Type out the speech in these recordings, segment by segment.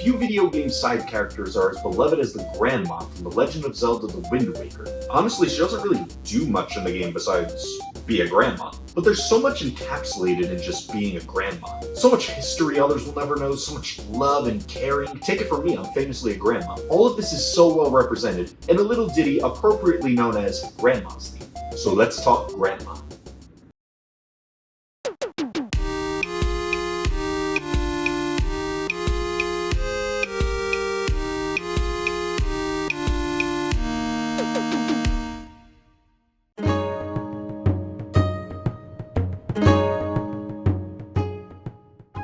Few video game side characters are as beloved as the Grandma from The Legend of Zelda The Wind Waker. Honestly, she doesn't really do much in the game besides be a grandma. But there's so much encapsulated in just being a grandma. So much history others will never know, so much love and caring. Take it from me, I'm famously a grandma. All of this is so well represented in a little ditty appropriately known as Grandma's Theme. So let's talk Grandma.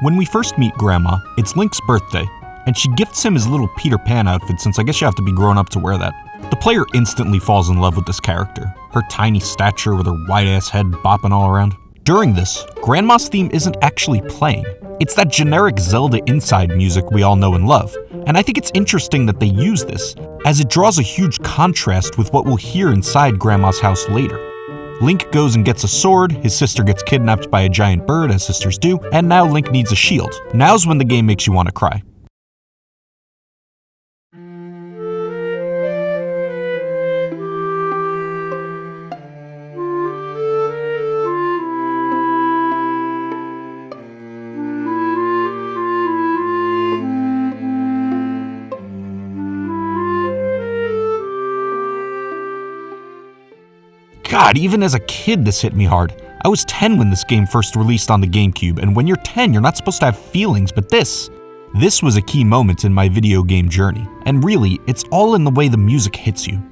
When we first meet Grandma, it's Link's birthday, and she gifts him his little Peter Pan outfit since I guess you have to be grown up to wear that. The player instantly falls in love with this character, her tiny stature with her wide-ass head bopping all around. During this, Grandma's theme isn't actually playing. It's that generic Zelda inside music we all know and love, and I think it's interesting that they use this, as it draws a huge contrast with what we'll hear inside Grandma's house later. Link goes and gets a sword, his sister gets kidnapped by a giant bird, as sisters do, and now Link needs a shield. Now's when the game makes you want to cry. God, even as a kid this hit me hard. I was 10 when this game first released on the GameCube, and when you're 10, you're not supposed to have feelings, but this was a key moment in my video game journey. And really, it's all in the way the music hits you.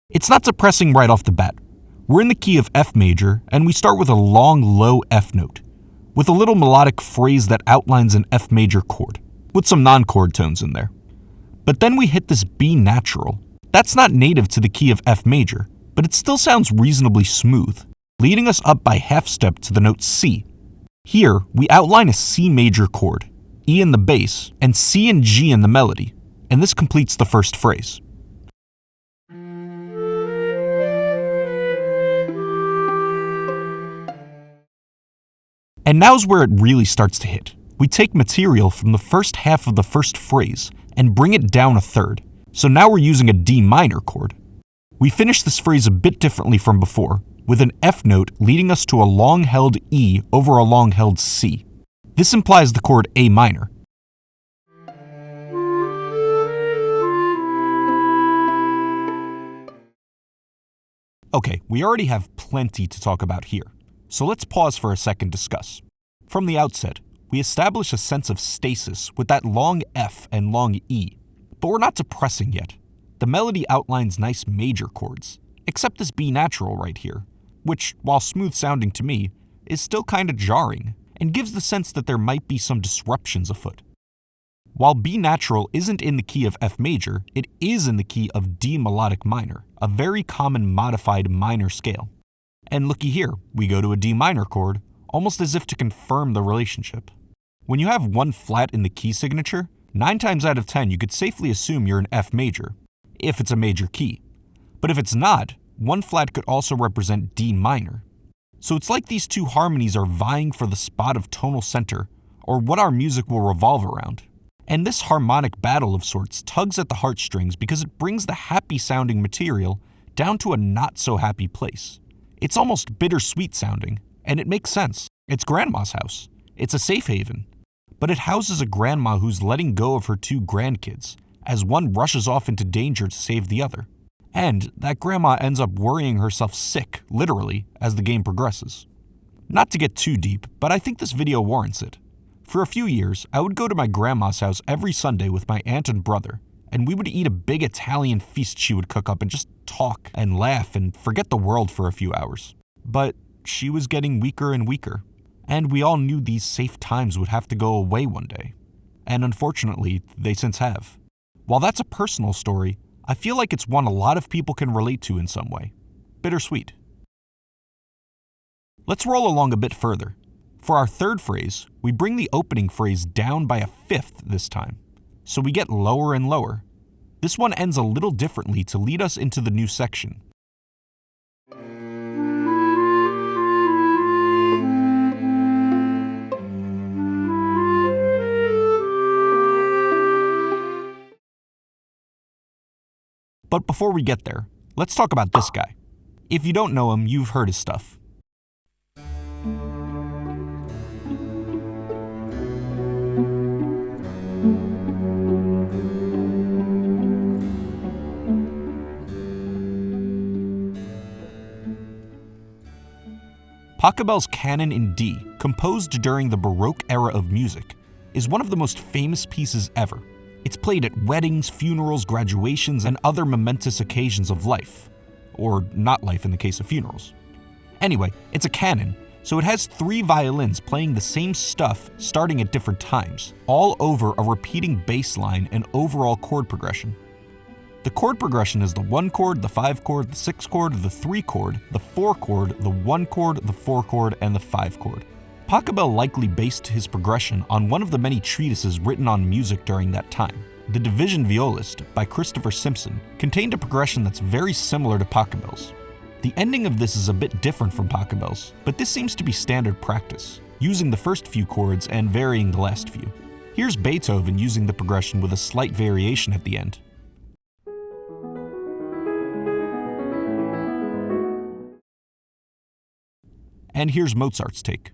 It's not depressing right off the bat. We're in the key of F major, and we start with a long, low F note, with a little melodic phrase that outlines an F major chord, with some non-chord tones in there. But then we hit this B natural. That's not native to the key of F major, but it still sounds reasonably smooth, leading us up by half step to the note C. Here, we outline a C major chord, E in the bass, and C and G in the melody, and this completes the first phrase. And now's where it really starts to hit. We take material from the first half of the first phrase and bring it down a third. So now we're using a D minor chord. We finish this phrase a bit differently from before, with an F note leading us to a long-held E over a long-held C. This implies the chord A minor. Okay, we already have plenty to talk about here, so let's pause for a second to discuss. From the outset, we establish a sense of stasis with that long F and long E, but we're not depressing yet. The melody outlines nice major chords, except this B natural right here, which, while smooth sounding to me, is still kinda jarring, and gives the sense that there might be some disruptions afoot. While B natural isn't in the key of F major, it is in the key of D melodic minor, a very common modified minor scale. And looky here, we go to a D minor chord, almost as if to confirm the relationship. When you have one flat in the key signature, 9 times out of 10 you could safely assume you're in F major, if it's a major key. But if it's not, one flat could also represent D minor. So it's like these two harmonies are vying for the spot of tonal center, or what our music will revolve around. And this harmonic battle of sorts tugs at the heartstrings because it brings the happy sounding material down to a not so happy place. It's almost bittersweet sounding, and it makes sense. It's Grandma's house. It's a safe haven. But it houses a grandma who's letting go of her 2 grandkids, as one rushes off into danger to save the other. And that grandma ends up worrying herself sick, literally, as the game progresses. Not to get too deep, but I think this video warrants it. For a few years, I would go to my grandma's house every Sunday with my aunt and brother, and we would eat a big Italian feast she would cook up and just talk and laugh and forget the world for a few hours. But she was getting weaker and weaker, and we all knew these safe times would have to go away one day. And unfortunately, they since have. While that's a personal story, I feel like it's one a lot of people can relate to in some way. Bittersweet. Let's roll along a bit further. For our third phrase, we bring the opening phrase down by a fifth this time, so we get lower and lower. This one ends a little differently to lead us into the new section. But before we get there, let's talk about this guy. If you don't know him, you've heard his stuff. Pachelbel's Canon in D, composed during the Baroque era of music, is one of the most famous pieces ever. It's played at weddings, funerals, graduations, and other momentous occasions of life. Or not life in the case of funerals. Anyway, it's a canon, so it has 3 violins playing the same stuff starting at different times, all over a repeating bass line and overall chord progression. The chord progression is the 1 chord, the 5 chord, the 6 chord, the 3 chord, the 4 chord, the 1 chord, the 4 chord, and the 5 chord. Pachelbel likely based his progression on one of the many treatises written on music during that time. The Division Violist by Christopher Simpson contained a progression that's very similar to Pachelbel's. The ending of this is a bit different from Pachelbel's, but this seems to be standard practice, using the first few chords and varying the last few. Here's Beethoven using the progression with a slight variation at the end. And here's Mozart's take.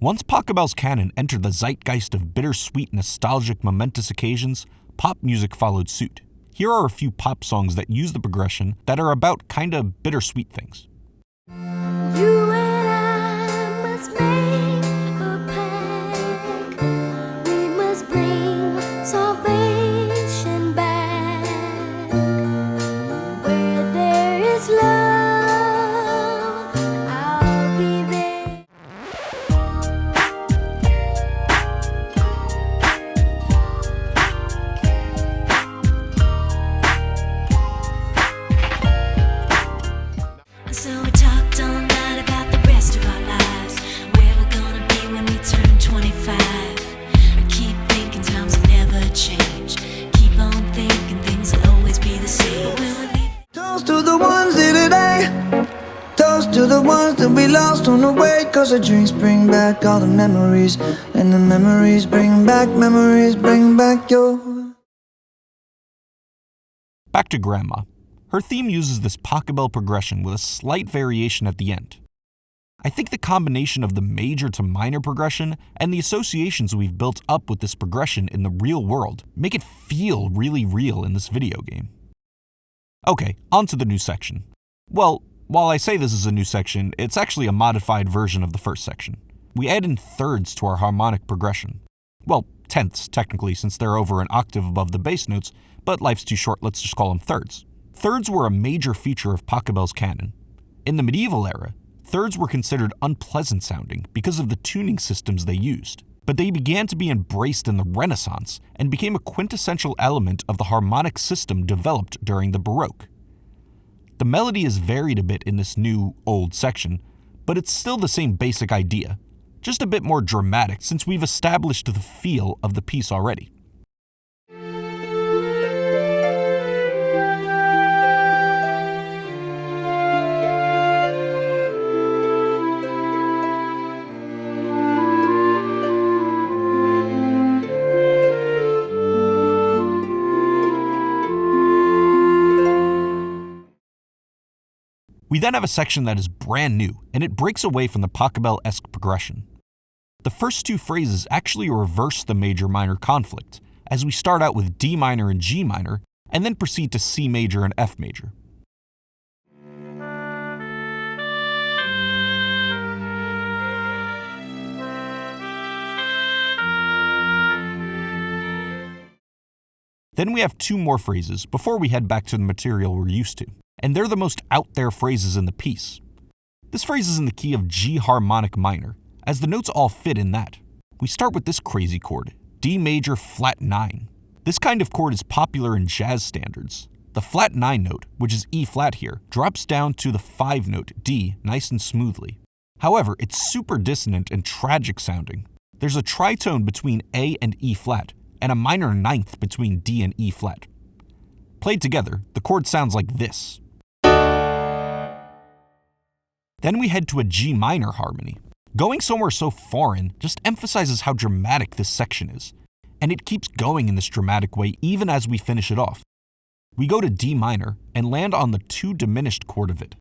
Once Pachelbel's canon entered the zeitgeist of bittersweet, nostalgic, momentous occasions, pop music followed suit. Here are a few pop songs that use the progression that are about kinda bittersweet things. You and I must make a pact. We must bring salvation back. Where there is love, I'll be there. So we talked all night about the rest of our lives, where we're gonna be when we turn 25. I keep thinking times will never change. Keep on thinking things will always be the same. But when we leave, Toast to the ones here today. Toast to the ones that we lost on the way. Cause the drinks bring back all the memories. And the memories bring back your... Back to Grandma. Her theme uses this Pachelbel progression with a slight variation at the end. I think the combination of the major to minor progression and the associations we've built up with this progression in the real world make it feel really real in this video game. Okay, on to the new section. Well, while I say this is a new section, it's actually a modified version of the first section. We add in thirds to our harmonic progression. Well, tenths, technically, since they're over an octave above the bass notes, but life's too short, let's just call them thirds. Thirds were a major feature of Pachelbel's canon. In the medieval era, thirds were considered unpleasant sounding because of the tuning systems they used, but they began to be embraced in the Renaissance and became a quintessential element of the harmonic system developed during the Baroque. The melody is varied a bit in this new, old section, but it's still the same basic idea, just a bit more dramatic since we've established the feel of the piece already. We then have a section that is brand new, and it breaks away from the Pachelbel-esque progression. The first 2 phrases actually reverse the major-minor conflict, as we start out with D minor and G minor, and then proceed to C major and F major. Then we have 2 more phrases before we head back to the material we're used to, and they're the most out-there phrases in the piece. This phrase is in the key of G harmonic minor, as the notes all fit in that. We start with this crazy chord, D major flat 9. This kind of chord is popular in jazz standards. The flat 9 note, which is E flat here, drops down to the 5 note D nice and smoothly. However, it's super dissonant and tragic sounding. There's a tritone between A and E flat, and a minor ninth between D and E flat. Played together, the chord sounds like this. Then we head to a G minor harmony. Going somewhere so foreign just emphasizes how dramatic this section is, and it keeps going in this dramatic way even as we finish it off. We go to D minor and land on the 2 diminished chord of it.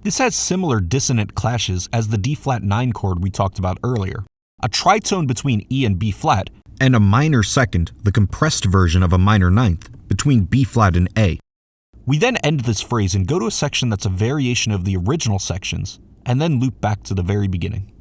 This has similar dissonant clashes as the D flat 9 chord we talked about earlier, a tritone between E and B flat, and a minor second, the compressed version of a minor ninth, between B flat and A. We then end this phrase and go to a section that's a variation of the original sections, and then loop back to the very beginning.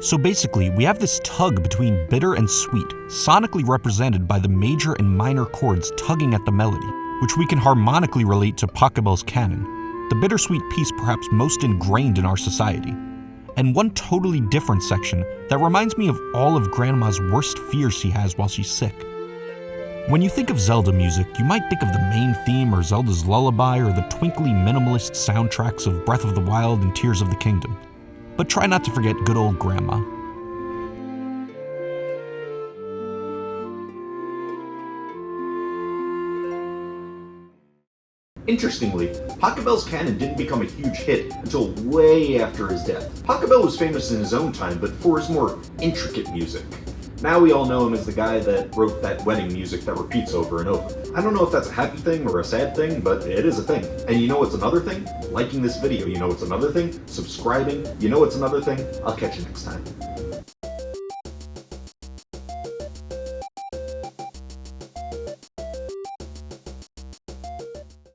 So basically, we have this tug between bitter and sweet, sonically represented by the major and minor chords tugging at the melody, which we can harmonically relate to Pachelbel's canon, the bittersweet piece perhaps most ingrained in our society. And one totally different section that reminds me of all of Grandma's worst fears she has while she's sick. When you think of Zelda music, you might think of the main theme or Zelda's lullaby or the twinkly minimalist soundtracks of Breath of the Wild and Tears of the Kingdom. But try not to forget good old Grandma. Interestingly, Pachelbel's canon didn't become a huge hit until way after his death. Pachelbel was famous in his own time, but for his more intricate music. Now we all know him as the guy that wrote that wedding music that repeats over and over. I don't know if that's a happy thing or a sad thing, but it is a thing. And you know what's another thing? Liking this video, you know what's another thing? Subscribing, you know what's another thing? I'll catch you next time.